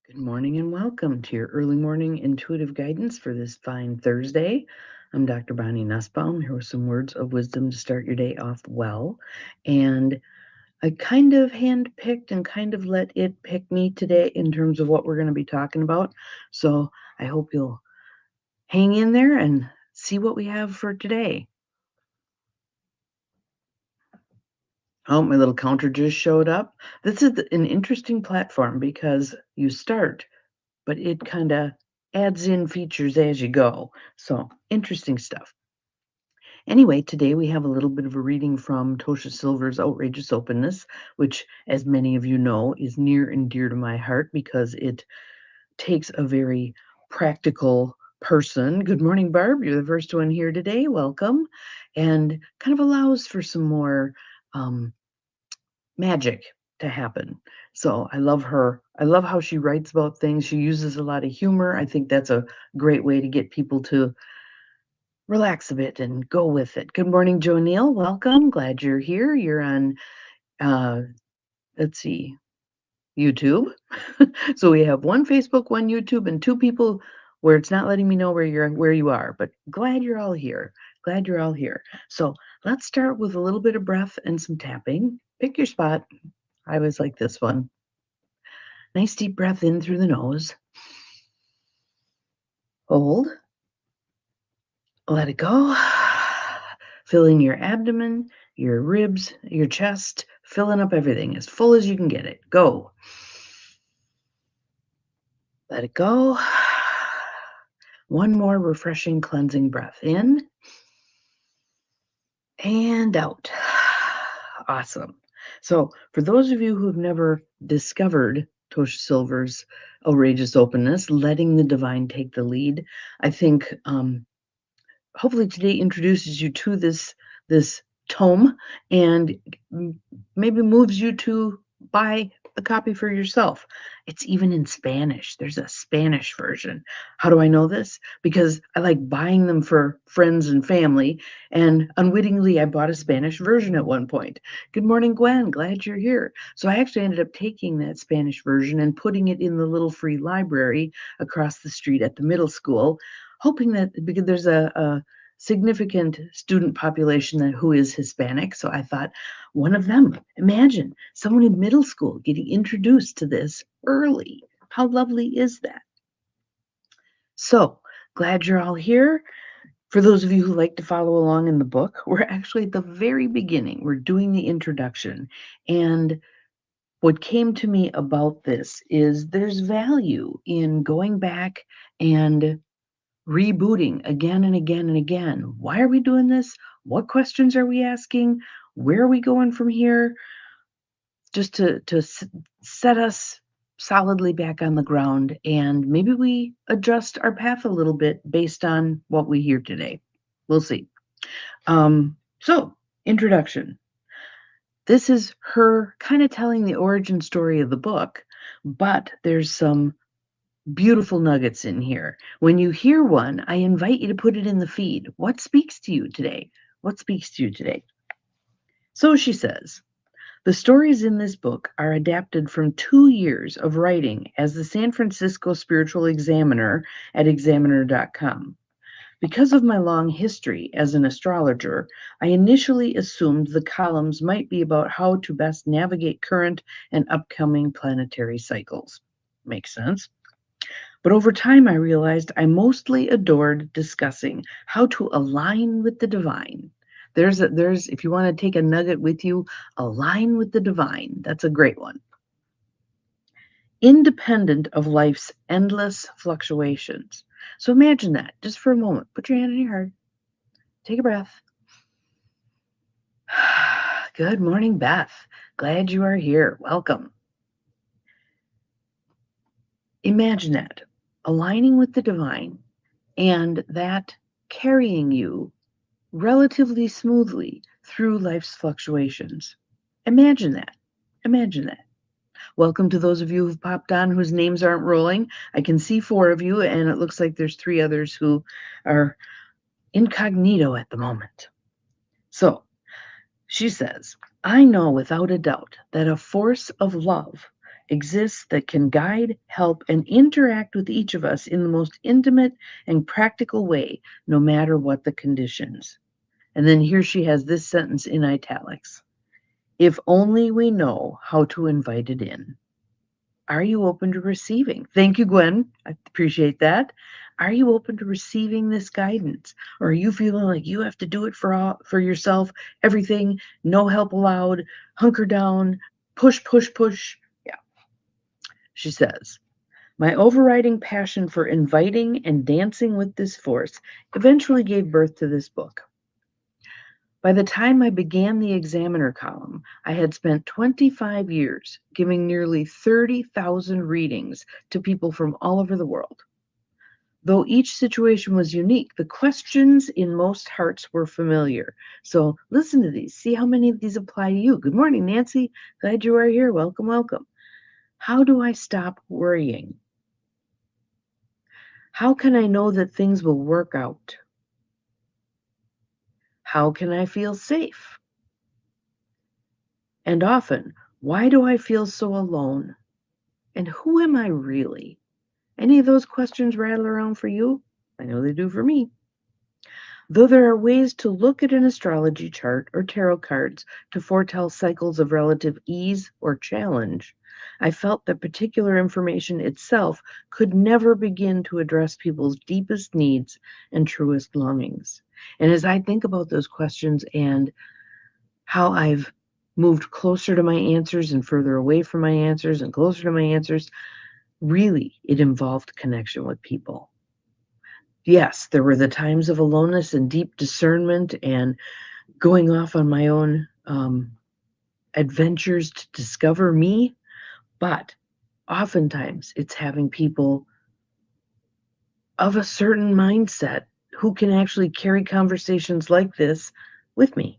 Good morning and welcome to your early morning intuitive guidance for this fine Thursday. I'm Dr. Bonnie Nussbaum here with some words of wisdom to start your day off well. And I kind of handpicked and kind of let it pick me today in terms of what we're going to be talking about. So I hope you'll hang in there and see what we have for today. Oh, my little counter just showed up. This is an interesting platform because you start but it kind of adds in features as you go. So interesting stuff. Anyway, today we have a little bit of a reading from Tosha Silver's Outrageous Openness, which, as many of you know, is near and dear to my heart because it takes a very practical person. Good morning, Barb. You're the first one here today. Welcome. And kind of allows for some more magic to happen. So I love her. I love how she writes about things. She uses a lot of humor. I think that's a great way to get people to relax a bit and go with it. Good morning, Joe Neal. Welcome. Glad you're here. You're on uh let's see, YouTube. So we have one Facebook, one YouTube, and two people where it's not letting me know where you are. But glad you're all here. Glad you're all here. So let's start with a little bit of breath and some tapping. Pick your spot. I always like this one. Nice deep breath in through the nose. Hold. Let it go. Filling your abdomen, your ribs, your chest, filling up everything as full as you can get it. Go. Let it go. One more refreshing, cleansing breath in and out. Awesome. So, for those of you who have never discovered Tosha Silver's Outrageous Openness, letting the divine take the lead, I think hopefully today introduces you to this tome and maybe moves you to buy a copy for yourself. It's even in Spanish. There's a Spanish version. How do I know this? Because I like buying them for friends and family, and unwittingly I bought a Spanish version at one point. Good morning, Gwen. Glad you're here. So I actually ended up taking that Spanish version and putting it in the little free library across the street at the middle school, hoping that because there's a significant student population who is Hispanic. So I thought, one of them, imagine someone in middle school getting introduced to this early. How lovely is that? So glad you're all here. For those of you who like to follow along in the book, we're actually at the very beginning. We're doing the introduction. And what came to me about this is there's value in going back and rebooting again and again and again. Why are we doing this? What questions are we asking? Where are we going from here? Just to set us solidly back on the ground, and maybe we adjust our path a little bit based on what we hear today. We'll see. So, introduction. This is her kind of telling the origin story of the book, but there's some beautiful nuggets in here. When you hear one, I invite you to put it in the feed. What speaks to you today? What speaks to you today? So she says, the stories in this book are adapted from 2 years of writing as the San Francisco Spiritual Examiner at examiner.com. Because of my long history as an astrologer, I initially assumed the columns might be about how to best navigate current and upcoming planetary cycles. Makes sense. But over time, I realized I mostly adored discussing how to align with the divine. If you want to take a nugget with you, align with the divine. That's a great one. Independent of life's endless fluctuations. So imagine that just for a moment. Put your hand on your heart. Take a breath. Good morning, Beth. Glad you are here. Welcome. Imagine that aligning with the divine and that carrying you relatively smoothly through life's fluctuations. Imagine that. Imagine that. Welcome to those of you who've popped on whose names aren't rolling. I can see 4 of you, and it looks like there's 3 others who are incognito at the moment. So she says, I know without a doubt that a force of love exists that can guide, help, and interact with each of us in the most intimate and practical way, no matter what the conditions. And then here she has this sentence in italics. If only we know how to invite it in. Are you open to receiving? Thank you, Gwen. I appreciate that. Are you open to receiving this guidance? Or are you feeling like you have to do it for yourself, everything, no help allowed, hunker down, push, push, push? Yeah. She says, my overriding passion for inviting and dancing with this force eventually gave birth to this book. By the time I began the Examiner column, I had spent 25 years giving nearly 30,000 readings to people from all over the world. Though each situation was unique, the questions in most hearts were familiar. So listen to these. See how many of these apply to you. Good morning, Nancy. Glad you are here. Welcome, welcome. How do I stop worrying? How can I know that things will work out? How can I feel safe? And often, why do I feel so alone? And who am I really? Any of those questions rattle around for you? I know they do for me. Though there are ways to look at an astrology chart or tarot cards to foretell cycles of relative ease or challenge, I felt that particular information itself could never begin to address people's deepest needs and truest longings. And as I think about those questions and how I've moved closer to my answers and further away from my answers and closer to my answers, really, it involved connection with people. Yes, there were the times of aloneness and deep discernment and going off on my own adventures to discover me, but oftentimes it's having people of a certain mindset who can actually carry conversations like this with me.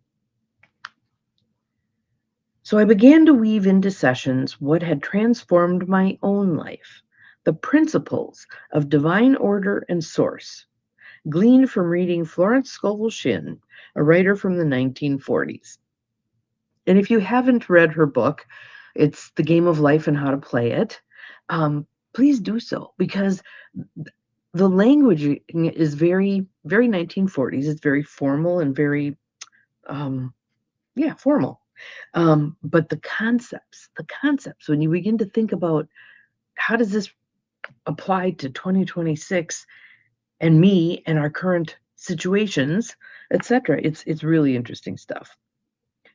So I began to weave into sessions what had transformed my own life, the principles of divine order and source, gleaned from reading Florence Scovel Shinn, a writer from the 1940s. And if you haven't read her book, it's The Game of Life and How to Play It, please do so, because the language is very, very 1940s. It's very formal and very, formal. But the concepts, when you begin to think about how does this apply to 2026 and me and our current situations, etc., it's really interesting stuff.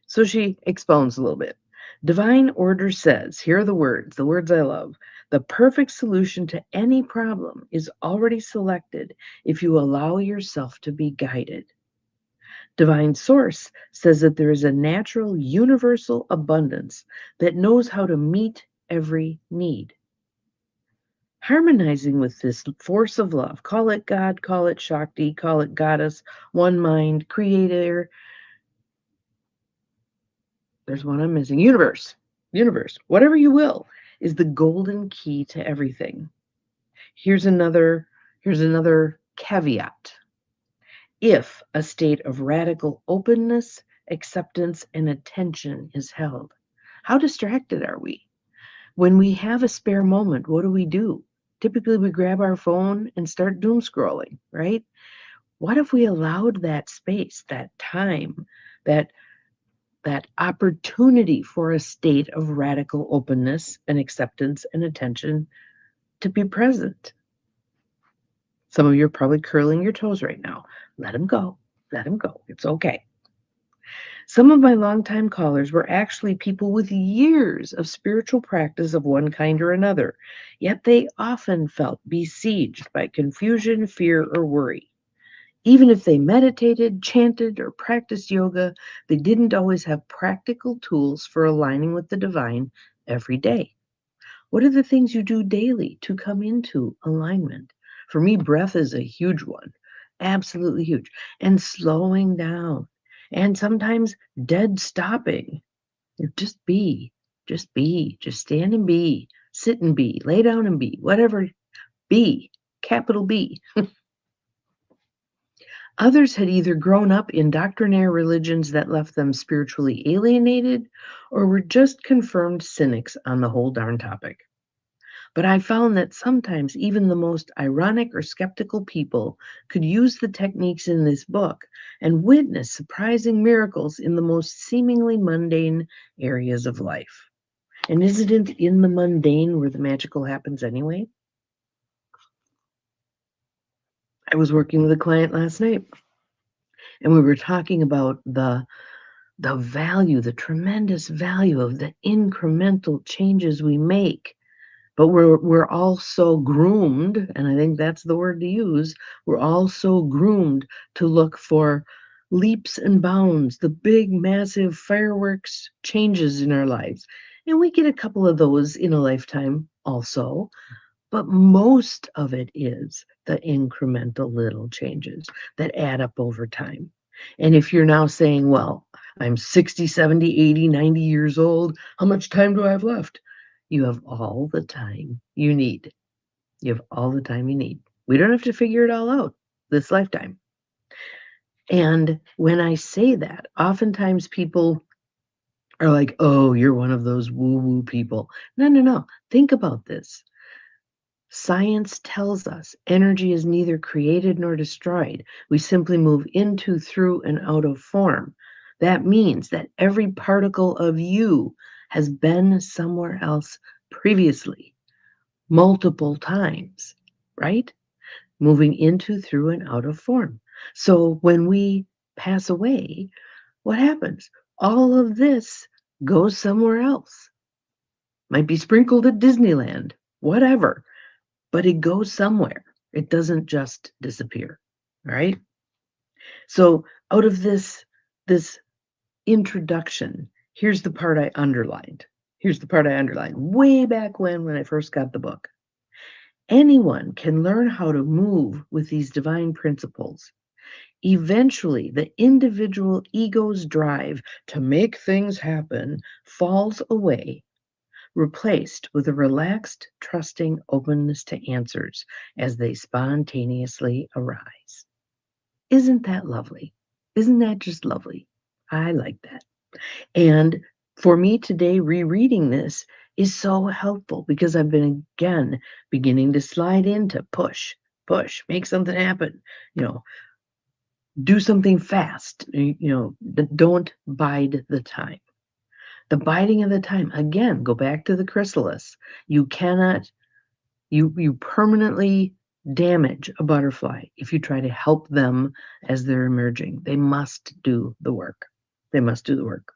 So she expounds a little bit. Divine order says, here are the words I love. The perfect solution to any problem is already selected if you allow yourself to be guided. Divine source says that there is a natural, universal abundance that knows how to meet every need. Harmonizing with this force of love, call it God, call it Shakti, call it Goddess, one mind, creator, there's one I'm missing, universe, whatever you will, is the golden key to everything. Here's another caveat. If a state of radical openness, acceptance, and attention is held. How distracted are we? When we have a spare moment, what do? Typically, we grab our phone and start doom scrolling, right? What if we allowed that space, that time, that opportunity for a state of radical openness and acceptance and attention to be present? Some of you are probably curling your toes right now. Let them go. Let them go. It's okay. Some of my longtime callers were actually people with years of spiritual practice of one kind or another, yet they often felt besieged by confusion, fear, or worry. Even if they meditated, chanted, or practiced yoga, they didn't always have practical tools for aligning with the divine every day. What are the things you do daily to come into alignment? For me, breath is a huge one, absolutely huge. And slowing down. And sometimes dead stopping. Just be, just stand and be, sit and be, lay down and be, whatever, be, capital B. Others had either grown up in doctrinaire religions that left them spiritually alienated or were just confirmed cynics on the whole darn topic. But I found that sometimes even the most ironic or skeptical people could use the techniques in this book and witness surprising miracles in the most seemingly mundane areas of life. And isn't it in the mundane where the magical happens anyway? I was working with a client last night and we were talking about the value, the tremendous value of the incremental changes we make. But we're all so groomed, and I think that's the word to use, we're all so groomed to look for leaps and bounds, the big, massive fireworks changes in our lives. And we get a couple of those in a lifetime also, but most of it is the incremental little changes that add up over time. And if you're now saying, well, I'm 60, 70, 80, 90 years old, how much time do I have left? You have all the time you need. You have all the time you need. We don't have to figure it all out this lifetime. And when I say that, oftentimes people are like, oh, you're one of those woo-woo people. No, no, no. Think about this. Science tells us energy is neither created nor destroyed. We simply move into, through, and out of form. That means that every particle of you has been somewhere else previously, multiple times, right? Moving into, through, and out of form. So when we pass away, what happens? All of this goes somewhere else. Might be sprinkled at Disneyland, whatever. But it goes somewhere. It doesn't just disappear, right? So out of this introduction, here's the part I underlined. Here's the part I underlined way back when I first got the book. Anyone can learn how to move with these divine principles. Eventually, the individual ego's drive to make things happen falls away, replaced with a relaxed, trusting openness to answers as they spontaneously arise. Isn't that lovely? Isn't that just lovely? I like that. And for me today, rereading this is so helpful because I've been again beginning to slide into push, make something happen, do something fast, don't bide the time. The biding of the time, again, go back to the chrysalis. You cannot, you permanently damage a butterfly if you try to help them as they're emerging. They must do the work. They must do the work.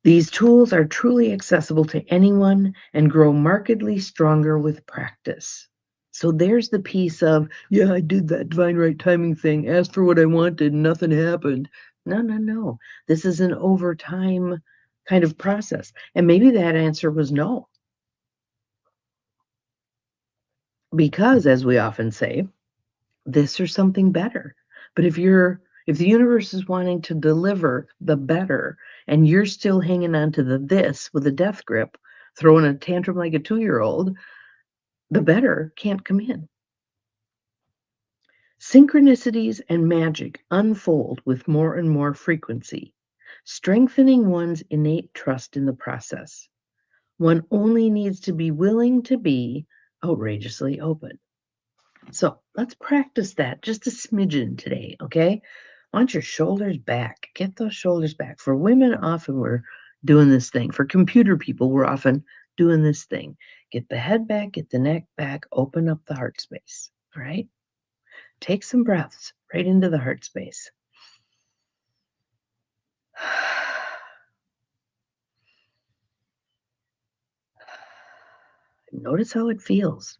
These tools are truly accessible to anyone and grow markedly stronger with practice. So there's the piece of, yeah, I did that divine right timing thing, asked for what I wanted, and nothing happened. No, no, no. This is an over time kind of process. And maybe that answer was no. Because, as we often say, this or something better. But if the universe is wanting to deliver the better and you're still hanging on to the this with a death grip, throwing a tantrum like a 2-year-old, the better can't come in. Synchronicities and magic unfold with more and more frequency, strengthening one's innate trust in the process. One only needs to be willing to be outrageously open. So let's practice that just a smidgen today, okay? Want your shoulders back. Get those shoulders back. For women, often we're doing this thing. For computer people, we're often doing this thing. Get the head back, get the neck back, open up the heart space, all right? Take some breaths right into the heart space. Notice how it feels.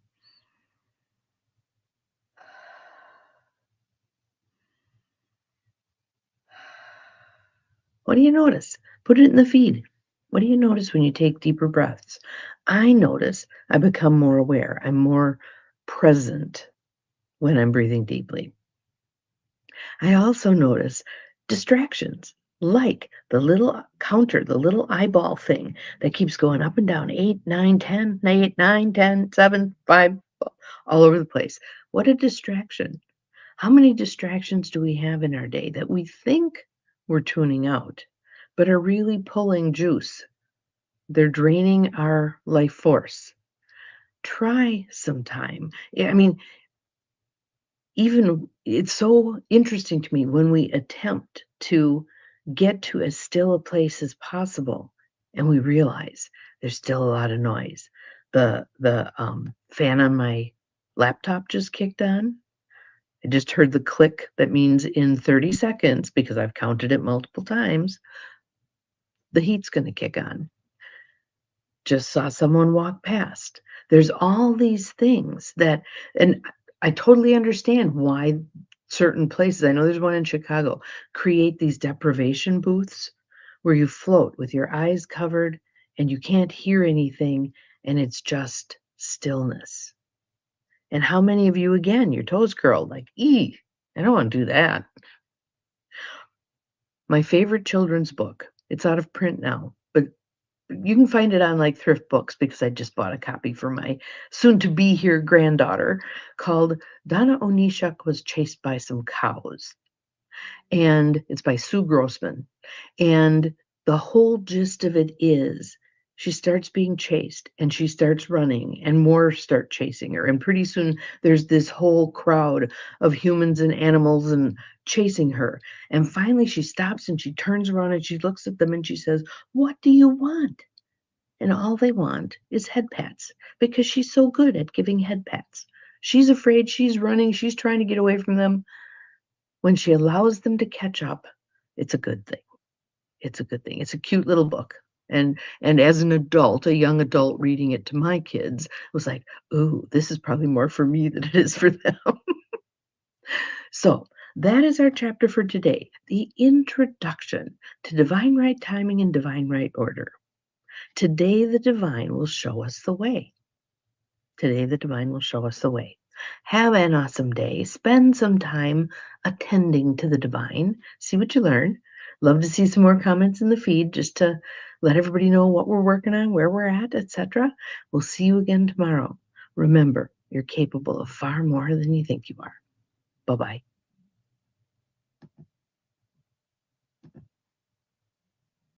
What do you notice? Put it in the feed. What do you notice when you take deeper breaths? I notice I become more aware. I'm more present when I'm breathing deeply. I also notice distractions like the little counter, the little eyeball thing that keeps going up and down 8, 9, 10, 8, 9, 10, 7, 5, all over the place. What a distraction. How many distractions do we have in our day that we think we're tuning out, but are really pulling juice? They're draining our life force. Try sometime. I mean, even it's so interesting to me when we attempt to get to as still a place as possible and we realize there's still a lot of noise. The fan on my laptop just kicked on. I just heard the click that means in 30 seconds, because I've counted it multiple times, the heat's gonna kick on. Just saw someone walk past. There's all these things that, and I totally understand why certain places, I know there's one in Chicago, create these deprivation booths where you float with your eyes covered and you can't hear anything and it's just stillness. And how many of you, again, your toes curled, like, I don't want to do that. My favorite children's book, it's out of print now, but you can find it on, like, thrift books because I just bought a copy for my soon-to-be here granddaughter, called Donna Onishuk Was Chased by Some Cows, and it's by Sue Grossman, and the whole gist of it is she starts being chased, and she starts running, and more start chasing her, and pretty soon there's this whole crowd of humans and animals and chasing her, and finally she stops, and she turns around, and she looks at them, and she says, "What do you want?" And all they want is head pats because she's so good at giving head pats. She's afraid, she's running, she's trying to get away from them. When she allows them to catch up, it's a good thing. It's a good thing. It's a cute little book. And as an adult, a young adult reading it to my kids was like, "Ooh, this is probably more for me than it is for them." So that is our chapter for today, the introduction to divine right timing and divine right order. Today, the divine will show us the way. Today, the divine will show us the way. Have an awesome day. Spend some time attending to the divine. See what you learn. Love to see some more comments in the feed just to let everybody know what we're working on, where we're at, etc. We'll see you again tomorrow. Remember, you're capable of far more than you think you are. Bye-bye.